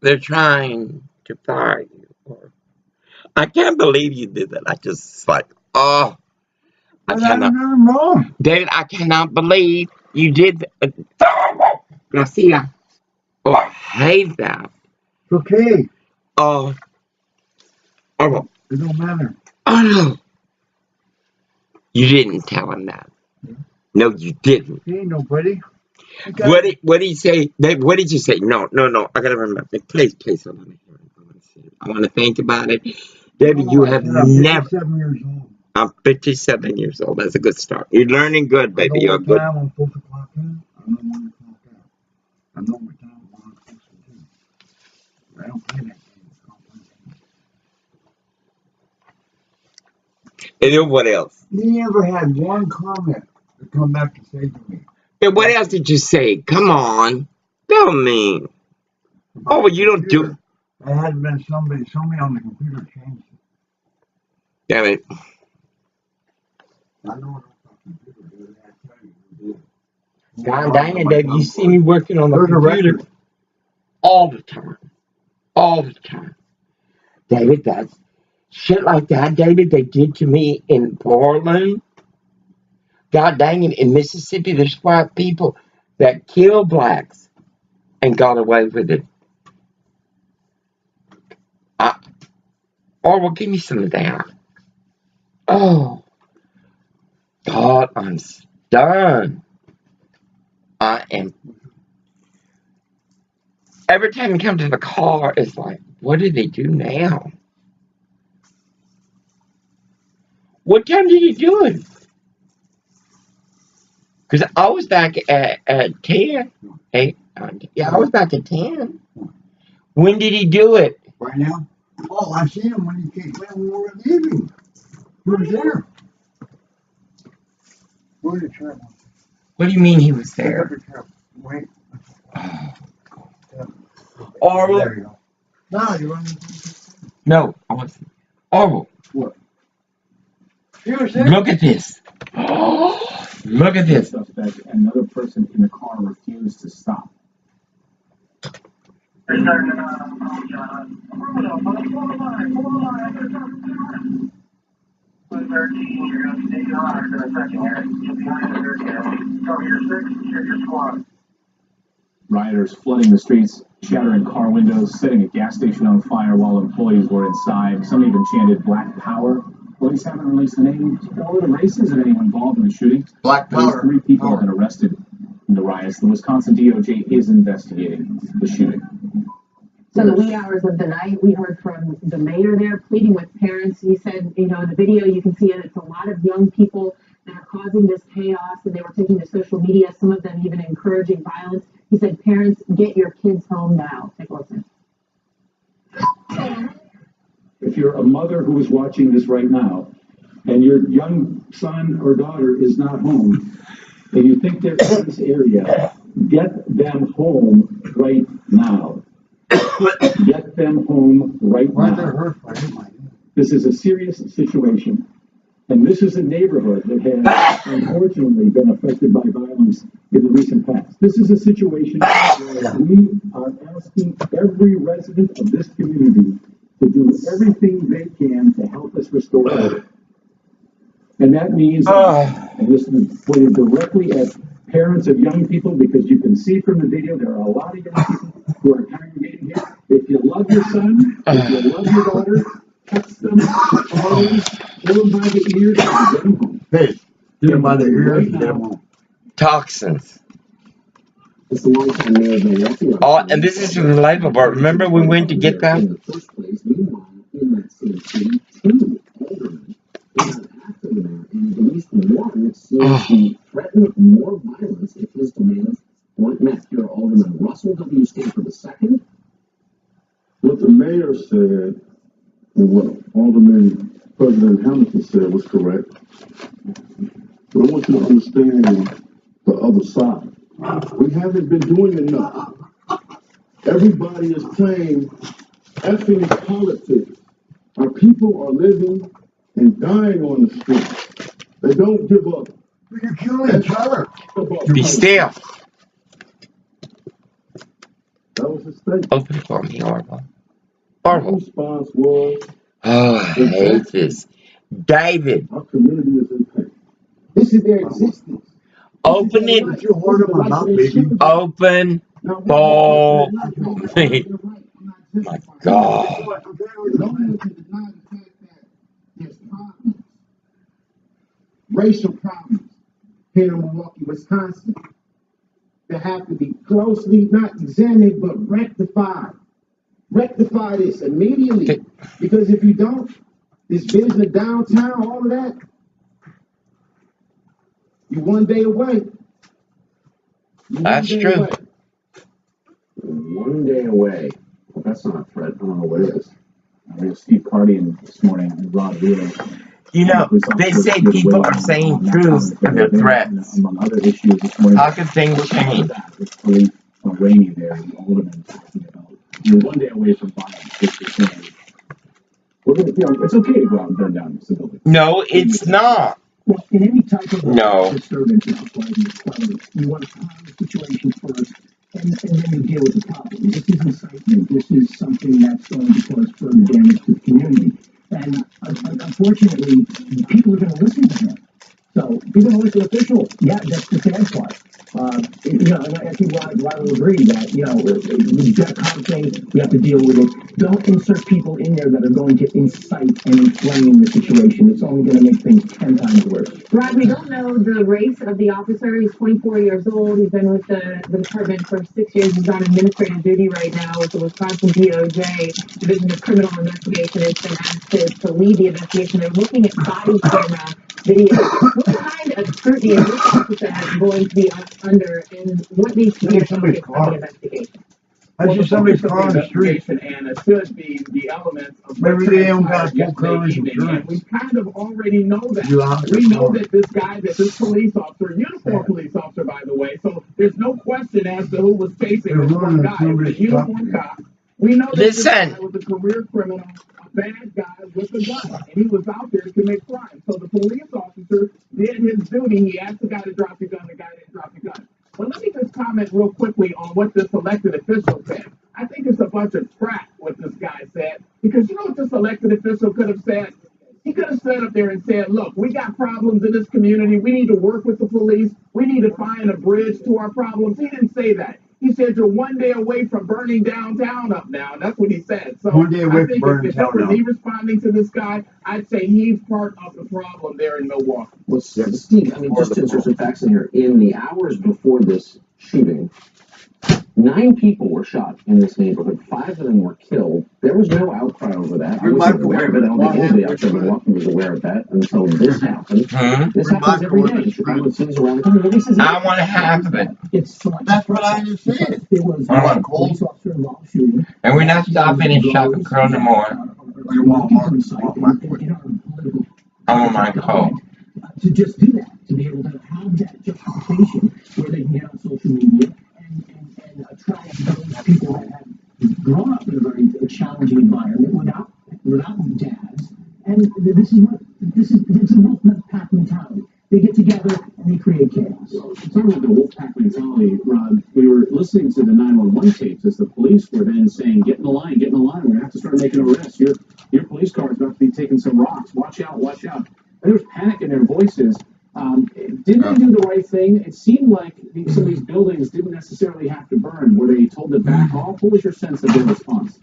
they're trying to fire you. Or I can't believe you did that. I just like, oh, I But I cannot. don't know. David, I cannot believe you did that. Garcia. Oh, I hate that. It's okay. Oh, oh, It don't matter. oh no. You didn't tell him that. No, you didn't. He ain't nobody. What did he say? Babe, what did you say? No. I gotta remember. Please, hold on. I want to think about it. David, you have never. 57 years old. I'm 57 years old. That's a good start. You're learning good, baby. You're good. I know what time I'm supposed to clock in. I know when to clock out. I know what time I'm supposed to do. I don't play that game. And then what else? He never had one comment to come back to say to me. And what else did you say? Come on. Tell me. Oh, well, you don't do. There had been somebody on the computer changed it. Damn it. I know what the computer did. I tell you who did. God dang it, David. You see me working on the computer all the time. All the time. David, that's shit like that, David, they did to me in Portland. God dang it, in Mississippi, there's white people that kill blacks and got away with it. Well, give me some of that. Oh, God, I'm stunned. I am. Every time you come to the car, it's like, what do they do now? What time did he do it? Because I was back at 10. Hey, I was back at 10. When did he do it? Right now? Oh, I seen him when he came when we were leaving. He was there. Where's the chair? What do you mean he was there? Wait. Oral? There you go. No, you're running. No, I wasn't. Oral. What? He was there. Look at this. Look at this. Suspect, another person in the car refused to stop. Rioters flooding the streets, shattering car windows, setting a gas station on fire while employees were inside. Some even chanted Black Power. Police haven't released the name or the races of anyone involved in the shooting. Black Power. 3 people have been arrested in the riots. The Wisconsin DOJ is investigating the shooting. So the wee hours of the night, we heard from the mayor there pleading with parents. He said, in the video, you can see it. It's a lot of young people that are causing this chaos, and they were taking to social media, some of them even encouraging violence. He said, parents, get your kids home now. Take a listen. If you're a mother who is watching this right now, and your young son or daughter is not home, and you think they're in this area, get them home right now. Get them home right now. This is a serious situation. And this is a neighborhood that has unfortunately been affected by violence in the recent past. This is a situation where we are asking every resident of this community to do everything they can to help us restore order. And that means, and this is pointed directly at parents of young people, because you can see from the video there are a lot of young people who are congregating here. If you love your son, if you love your daughter, text them, call them, pull them by the ears, and get them home. Hey, get them by the ears and get them home. Toxins. Oh, and this is relatable. Remember we went to get that? Threatened more violence if his demands weren't met. Here, Alderman Russell W. Stanford II. What the mayor said and what Alderman President Hamilton said was correct. But I want you to understand the other side. We haven't been doing enough. Everybody is playing effing politics. Our people are living and dying on the street. They don't give up. You're killing each other. Be still. That was as a state. Open it for me, Orville. Our Orville. response was, Oh, I hate this. David, our community is in pain. This is their existence. open it. Put your heart in my mouth, baby. Open for me. My God. No one can deny the fact that there's problems, racial problems here in Milwaukee, Wisconsin, that have to be closely not examined but rectified. Rectify this immediately, because if you don't, this business downtown, all of that, you're one day away. That's true. One day away. Well, that's not a threat. I don't know what it is. There was Steve Cardian this morning and Rod Wheeler. You know, they say people are saying truths and they're threats. Among other issues this morning. How can things change? With police from Rainey there, the alderman talking about you're one day away from violence. Which is saying, we're gonna, it's okay to go out and burn down the building. No, it's not. Well, in any type of disturbance and uprising, you want to calm the situation first, and then you deal with the problem. This is incitement. This is something that's going to cause further damage to the community. And unfortunately, people are going to listen to him. So he's an elected official. Yeah, that's the sad part. And I think Rod will agree that, we've got to calm things, we have to deal with it. Don't insert people in there that are going to incite and inflame the situation. It's only going to make things 10 times worse. Rod, we don't know the race of the officer. He's 24 years old. He's been with the department for 6 years. He's on administrative duty right now with the Wisconsin DOJ Division of Criminal Investigation. Has been asked to lead the investigation. They're looking at body camera video. What kind of scrutiny is this officer going to be under, and what needs to be done in the investigation? I see somebody's car on the street. And it should be the elements of Maybe they don't got full coverage and insurance. we kind of already know that. You are. We know that this police officer, uniformed police officer, by the way, so there's no question as to who was chasing this one guy. It was a uniformed cop. We know that this guy was a career criminal, a bad guy with a gun, and he was out there to commit crime. So the police officer did his duty. He asked the guy to drop the gun. The guy didn't drop the gun. But let me just comment real quickly on what this elected official said. I think it's a bunch of crap what this guy said, because you know what this elected official could have said? He could have stood up there and said, look, we got problems in this community. We need to work with the police. We need to find a bridge to our problems. He didn't say that. He said you're one day away from burning downtown up now. That's what he said. So One day away I think from burning if it was down. me responding to this guy, I'd say he's part of the problem there in Milwaukee. Well, Steve, I mean, just to insert some facts in here. In the hours before this shooting, 9 people were shot in this neighborhood. 5 of them were killed. There was no outcry over that. I wasn't aware of it. I don't think anybody out there in Milwaukee was aware of that until this happened. This happens every day in Chicago and cities around the country. I want half of it. That's what I just said. It was I want a police officer involved shooting. And we're not stopping at Shopping Crow no more. Your mom, I want my coat. To just do that, to be able to have that justification where they can get on social media and attract those people that have grown up in a very challenging environment without dads. And this is a Wolfpack mentality. They get together and they create chaos. Talking about the Wolfpack mentality, Rod, we were listening to the 911 tapes as the police were then saying, get in the line, we're going to have to start making arrests. Your police car is about to be taking some rocks. Watch out. And there was panic in their voices. Didn't they do the right thing? It seemed like some of these buildings didn't necessarily have to burn. Were they told to back off? What was your sense of their response?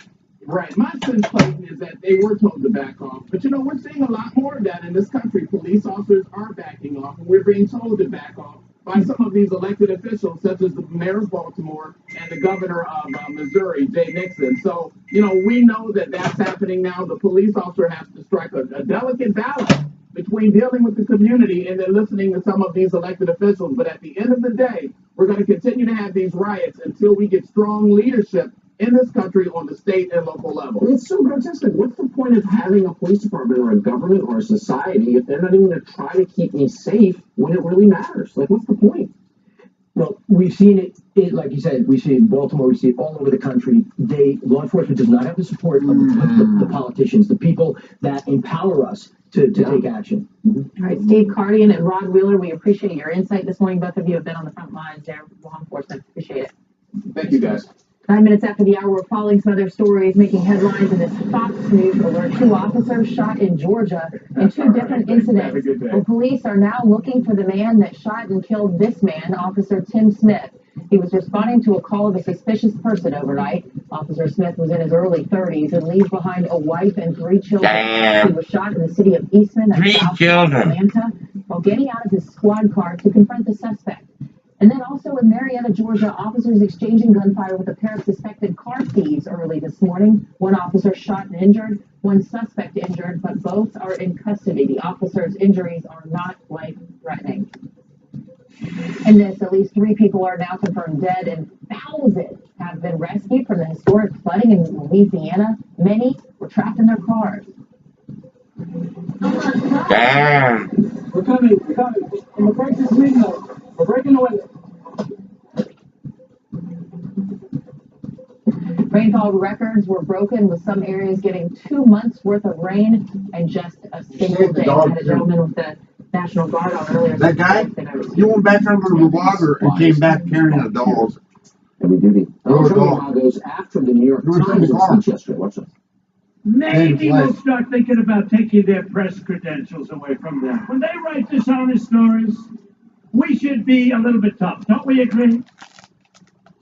Right. My sense, Clayton, is that they were told to back off. But, we're seeing a lot more of that in this country. Police officers are backing off, and we're being told to back off by some of these elected officials, such as the mayor of Baltimore and the governor of Missouri, Jay Nixon. So, we know that that's happening now. The police officer has to strike a delicate balance between dealing with the community and then listening to some of these elected officials. But at the end of the day, we're going to continue to have these riots until we get strong leadership in this country on the state and local level. It's so grotesque. What's the point of having a police department or a government or a society if they're not even going to try to keep me safe when it really matters? Like, what's the point? Well, we've seen it, like you said, we see it in Baltimore, we see it all over the country. Law enforcement does not have the support of the politicians, the people that empower us to take action. All right, Steve Cardian and Rod Wheeler, we appreciate your insight this morning. Both of you have been on the front lines there, law enforcement. Appreciate it. Thank you, guys. 9 minutes after the hour, we're following some other stories making headlines in this Fox News alert. 2 officers shot in Georgia in 2 different incidents. Well, police are now looking for the man that shot and killed this man, Officer Tim Smith. He was responding to a call of a suspicious person overnight. Officer Smith was in his early 30s and leaves behind a wife and 3 children. Damn. He was shot in the city of Eastman, Three south children. Atlanta, while getting out of his squad car to confront the suspect. And then also in Marietta, Georgia, officers exchanging gunfire with a pair of suspected car thieves early this morning. 1 officer shot and injured, 1 suspect injured, but both are in custody. The officers' injuries are not life-threatening. In this, at least 3 people are now confirmed dead and thousands have been rescued from the historic flooding in Louisiana. Many were trapped in their cars. Damn. We're coming. I'm gonna break this window. We're breaking the window. Rainfall records were broken, with some areas getting 2 months worth of rain in just a single day. I had a gentleman with the National Guard on earlier. That guy, he went back under the water and came back carrying a dog. Heavy duty. Oh, Chicago goes after the New York Who was in Times the car? yesterday. Watch this. Maybe we'll start thinking about taking their press credentials away from them. When they write dishonest stories, we should be a little bit tough. Don't we agree?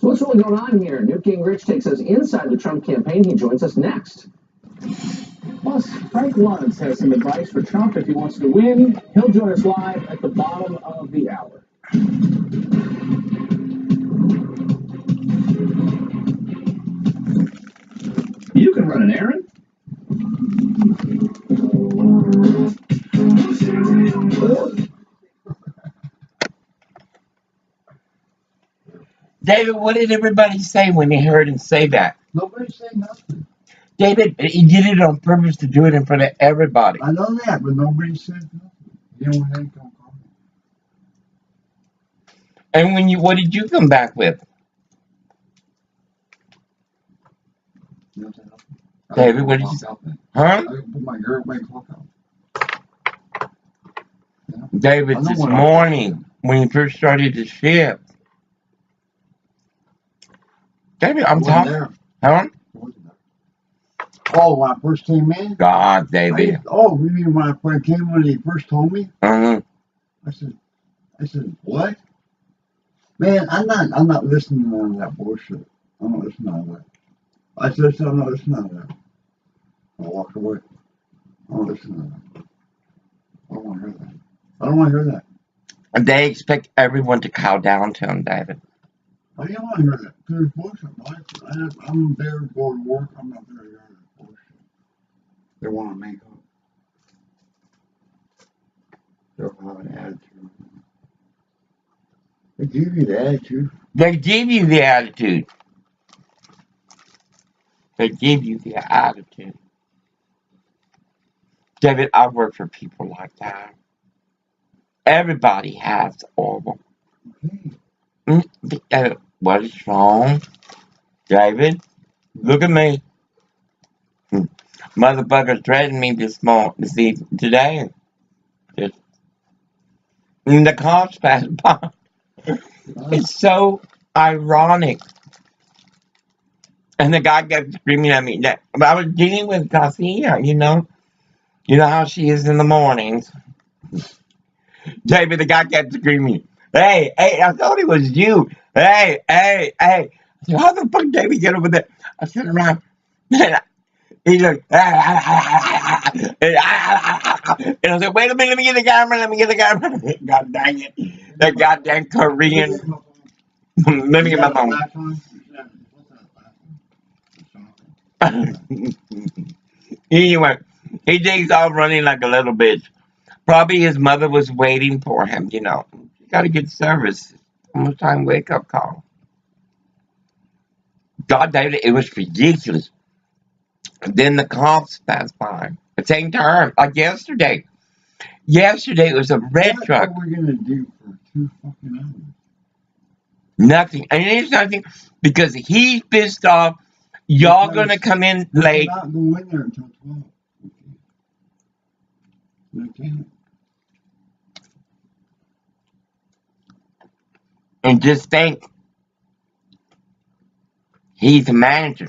So what's really going on here? Newt Gingrich takes us inside the Trump campaign. He joins us next. Plus, Frank Luntz has some advice for Trump if he wants to win. He'll join us live at the bottom of the hour. You can run an errand. David, what did everybody say when they heard him say that? Nobody said nothing. David, he did it on purpose to do it in front of everybody. I know that, but nobody said nothing. You know what come. And what did you come back with? Nothing. David, what did you say? Huh? I put my clock on. Yeah. David, this morning, when you first started the ship. David, I'm talking. Huh? Oh, when I first came in? God, David. You mean when I came when he first told me? Uh-huh. I said, what? Man, I'm not listening to none of that bullshit. I'm not listening to that. I said, I'm not listening to that. I walked away. I don't listen to that. I don't want to hear that. I don't want to hear that. And they expect everyone to cow down to him, David. I don't want to hear that. Because it's bullshit. I'm there to go to work. I'm not there to hear that bullshit. They want to make up. They'll have an attitude. They give you the attitude. They give you the attitude. They give you the attitude. David, I work for people like that. Everybody has all of them. What is wrong? David, look at me. Motherfucker threatened me today. And the cops passed by. It's so ironic. And the guy kept screaming at me. I was dealing with Garcia, you know. You know how she is in the mornings. David, the guy kept screaming, hey, I thought it was you. Hey. I said, how the fuck did we get over there? I turned around. He's like, and I said, wait a minute, let me get the camera. God dang it. That goddamn Korean. Let me get my phone. Anyway, he takes off running like a little bitch. Probably his mother was waiting for him, you know. You gotta get service. Almost time wake up call. God damn it, it was ridiculous. Then the cops passed by. The same time, like yesterday. Yesterday it was a red truck. What are we gonna do for 2 fucking hours? Nothing. And it's nothing because he's pissed off. Y'all gonna come in late. Not go in there until 12. Okay. And just think. He's the manager.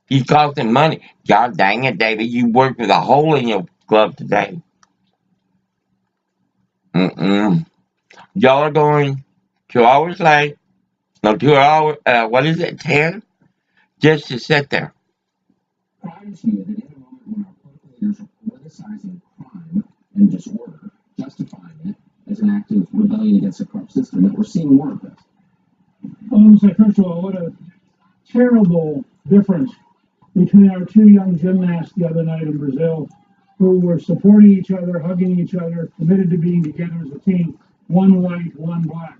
He's costing money. God dang it, David, you worked with a hole in your glove today. Y'all are going 2 hours late. No, 2 hours, what is it, 10? Just to sit there. Privacy is in a moment when our political leaders are politicizing crime and disorder, justifying it as an act of rebellion against a corrupt system that we're seeing more of this. Well, let me say, first of all, what a terrible difference between our two young gymnasts the other night in Brazil, who were supporting each other, hugging each other, committed to being together as a team, one white, one black.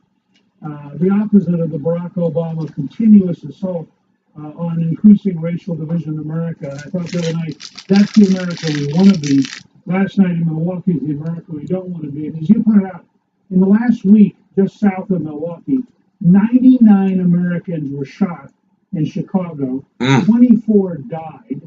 The opposite of the Barack Obama continuous assault on increasing racial division in America. And I thought the other night, that's the America we want to be. Last night in Milwaukee is the America we don't want to be. And as you pointed out, in the last week, just south of Milwaukee, 99 Americans were shot in Chicago. 24 died.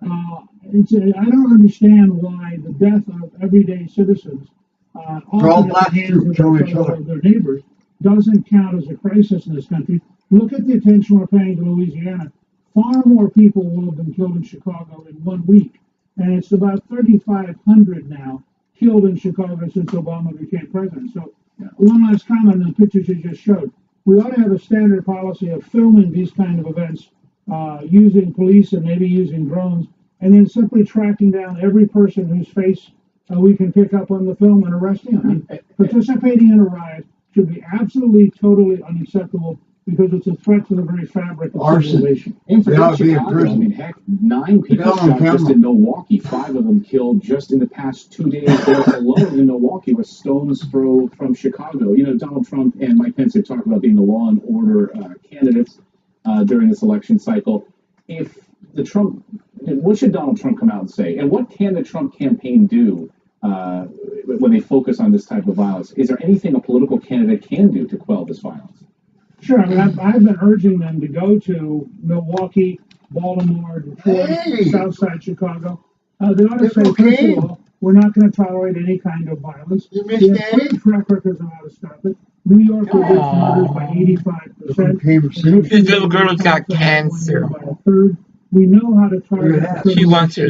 I don't understand why the death of everyday citizens, often at the hands of their neighbors, doesn't count as a crisis in this country. Look at the attention we're paying to Louisiana. Far more people will have been killed in Chicago in 1 week. And it's about 3,500 now killed in Chicago since Obama became president. So one last comment on the pictures you just showed. We ought to have a standard policy of filming these kind of events using police and maybe using drones, and then simply tracking down every person whose face we can pick up on the film and arresting them. Participating in a riot should be absolutely, totally unacceptable because it's a threat to the very fabric of civilization. And for Chicago, I mean, heck, 9 people shot just in Milwaukee, 5 of them killed just in the past 2 days there alone in Milwaukee with stones thrown from Chicago. You know, Donald Trump and Mike Pence have talked about being the law and order candidates during this election cycle. What should Donald Trump come out and say? And what can the Trump campaign do when they focus on this type of violence? Is there anything a political candidate can do to quell this violence? Sure. I mean, I've been urging them to go to Milwaukee, Baltimore, Detroit, Southside Chicago. They ought to say, first of all, we're not going to tolerate any kind of violence. We have clear track records on how to stop it. New York reduced murders by 85%. This little girl has got cancer. By a third. We know how to target. She wants her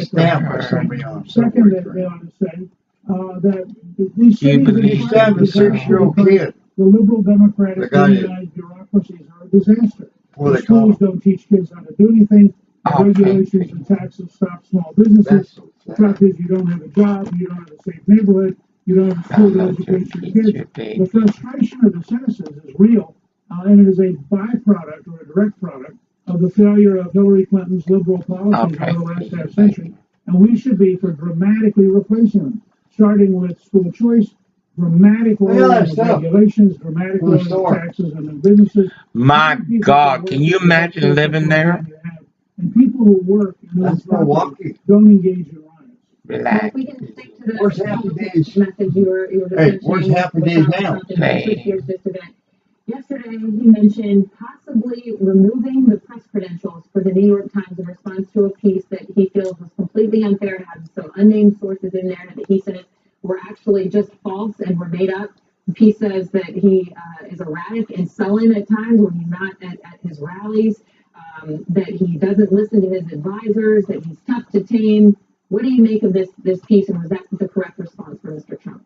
stamp or something on. Second, they ought to say that these cities, 6-year-old kid. The liberal democratic unionized bureaucracies are a disaster. The schools don't teach kids how to do anything. The regulations and taxes stop small businesses. The fact is, you don't have a job, you don't have a safe neighborhood, you don't have a school to educate your kids. The frustration of the citizens is real, and it is a byproduct or a direct product of the failure of Hillary Clinton's liberal policies over the last half century. And we should be for dramatically replacing them, starting with school choice, dramatic lowering of regulations, dramatic lowering of taxes on the businesses. My God, can you imagine living there? And people who work in those properties don't engage in riots. Relax. If we can stick to the Where's Happy Days? message you were Hey, where's Happy Days now? Yesterday, he mentioned possibly removing the press credentials for the New York Times in response to a piece that he feels was completely unfair to have some unnamed sources in there that he said were actually just false and were made up. The piece says that he is erratic and sullen at times when he's not at his rallies, that he doesn't listen to his advisors, that he's tough to tame. What do you make of this piece, and was that the correct response for Mr. Trump?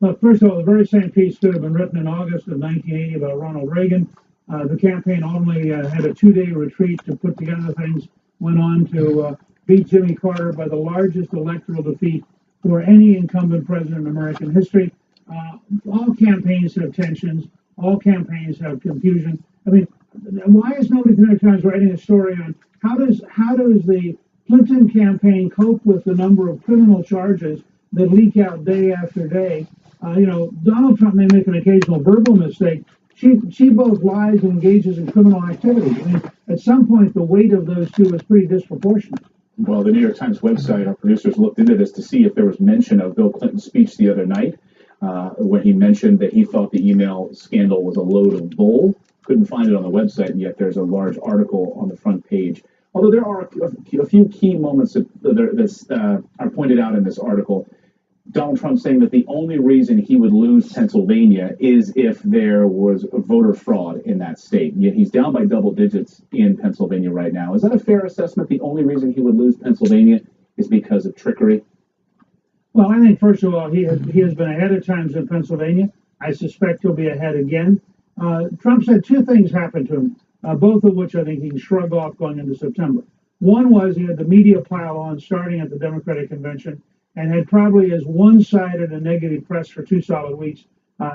Well, first of all, the very same piece could have been written in August of 1980 about Ronald Reagan. The campaign only had a 2-day retreat to put together things, went on to beat Jimmy Carter by the largest electoral defeat for any incumbent president in American history. All campaigns have tensions. All campaigns have confusion. I mean, why is nobody in the New York Times writing a story on how does the Clinton campaign cope with the number of criminal charges that leak out day after day? Donald Trump may make an occasional verbal mistake. She both lies and engages in criminal activity. I mean, at some point, the weight of those two is pretty disproportionate. Well, the New York Times website, our producers looked into this to see if there was mention of Bill Clinton's speech the other night, when he mentioned that he thought the email scandal was a load of bull. Couldn't find it on the website, and yet there's a large article on the front page. Although there are a few key moments that are pointed out in this article. Donald Trump saying that the only reason he would lose Pennsylvania is if there was a voter fraud in that state. Yet he's down by double digits in Pennsylvania right now. Is that a fair assessment? The only reason he would lose Pennsylvania is because of trickery? Well, I think, first of all, he has been ahead at times in Pennsylvania. I suspect he'll be ahead again. Trump said two things happened to him, both of which I think he can shrug off going into September. One was he had the media pile on starting at the Democratic convention and had probably as one-sided and negative press for 2 solid weeks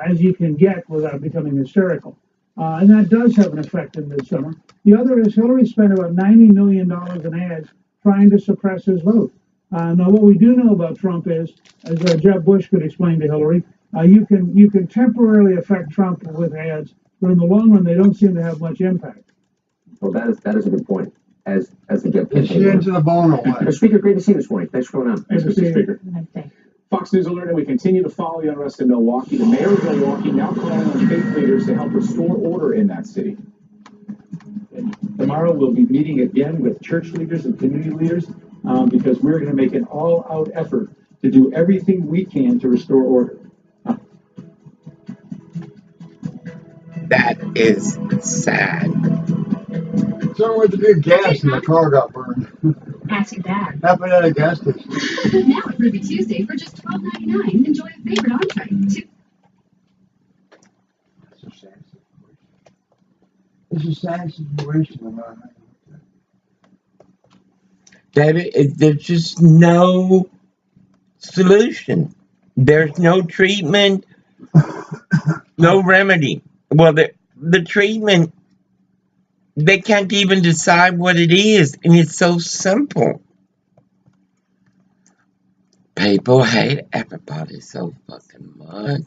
as you can get without becoming hysterical. And that does have an effect in midsummer. The other is Hillary spent about $90 million in ads trying to suppress his vote. Now, what we do know about Trump is, as Jeb Bush could explain to Hillary, you can temporarily affect Trump with ads, but in the long run, they don't seem to have much impact. Well, that is a good point. As the Jeb Is she into the bone or what? Mr. Speaker, great to see you this morning. Thanks for coming on. Thanks, Mr. Speaker. Okay. Fox News Alert, and we continue to follow the unrest in Milwaukee. The mayor of Milwaukee now calling on faith leaders to help restore order in that city. Tomorrow we'll be meeting again with church leaders and community leaders because we're going to make an all-out effort to do everything we can to restore order. That is sad. Someone went to get gas and the car got burned. Ask your dad. Happened at a gas station. Now at Ruby Tuesday for just $12.99. Enjoy a favorite entree. It's a sad situation. David, there's just no solution. There's no treatment, no remedy. Well, the treatment, they can't even decide what it is, and it's so simple. People hate everybody so fucking much.